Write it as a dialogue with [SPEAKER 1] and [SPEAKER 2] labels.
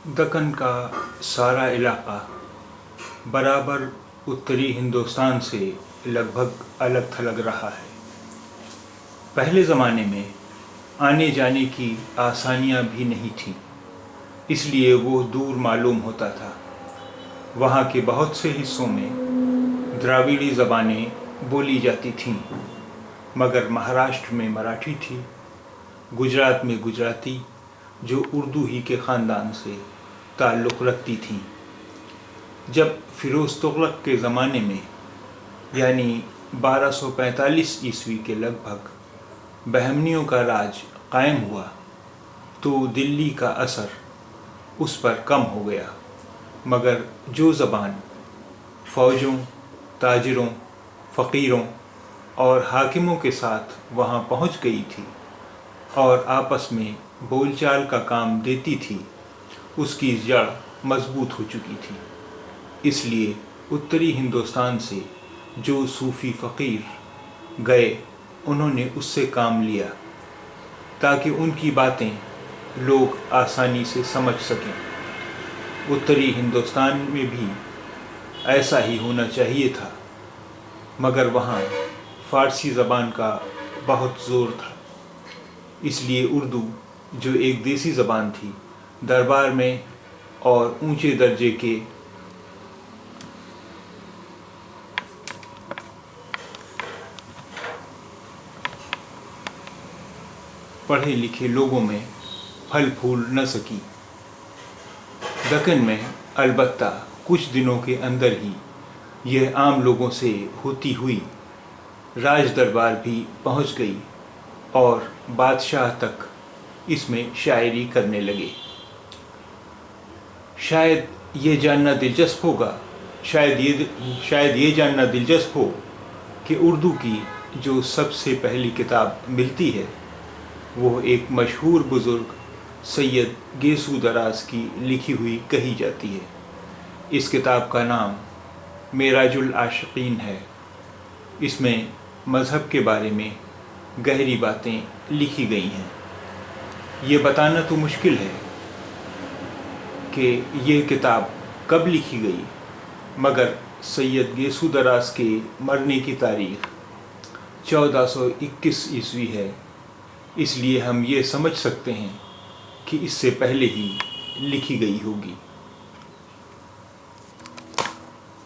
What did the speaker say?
[SPEAKER 1] दक्कन का सारा इलाका बराबर उत्तरी हिंदुस्तान से लगभग अलग थलग रहा है। पहले ज़माने में आने जाने की आसानियां भी नहीं थीं, इसलिए वो दूर मालूम होता था। वहाँ के बहुत से हिस्सों में द्राविड़ी ज़बानें बोली जाती थीं, मगर महाराष्ट्र में मराठी थी, गुजरात में गुजराती, जो उर्दू ही के ख़ानदान से ताल्लुक़ रखती थीं। जब फ़िरोज़ तुग़लक के ज़माने में यानी 1245 ईस्वी के लगभग बहमनियों का राज कायम हुआ तो दिल्ली का असर उस पर कम हो गया, मगर जो ज़बान फ़ौजों, ताजिरों, फ़कीरों और हाकिमों के साथ वहाँ पहुँच गई थी और आपस में बोलचाल का काम देती थी, उसकी जड़ मजबूत हो चुकी थी। इसलिए उत्तरी हिंदुस्तान से जो सूफ़ी फ़कीर गए, उन्होंने उससे काम लिया ताकि उनकी बातें लोग आसानी से समझ सकें। उत्तरी हिंदुस्तान में भी ऐसा ही होना चाहिए था, मगर वहाँ फ़ारसी ज़बान का बहुत ज़ोर था। इसलिए उर्दू, जो एक देसी ज़बान थी, दरबार में और ऊंचे दर्जे के पढ़े लिखे लोगों में फल फूल न सकी। दक्कन में अलबत्ता कुछ दिनों के अंदर ही यह आम लोगों से होती हुई राज दरबार भी पहुंच गई और बादशाह तक इसमें शायरी करने लगे। शायद ये जानना दिलचस्प हो कि उर्दू की जो सबसे पहली किताब मिलती है वो एक मशहूर बुज़ुर्ग सैयद गेसू दराज की लिखी हुई कही जाती है। इस किताब का नाम मेराजुल आशिकीन है। इसमें मज़हब के बारे में गहरी बातें लिखी गई हैं। ये बताना तो मुश्किल है कि ये किताब कब लिखी गई, मगर सैयद गेसू दराज के मरने की तारीख़ 1421 ईस्वी है, इसलिए हम ये समझ सकते हैं कि इससे पहले ही लिखी गई होगी।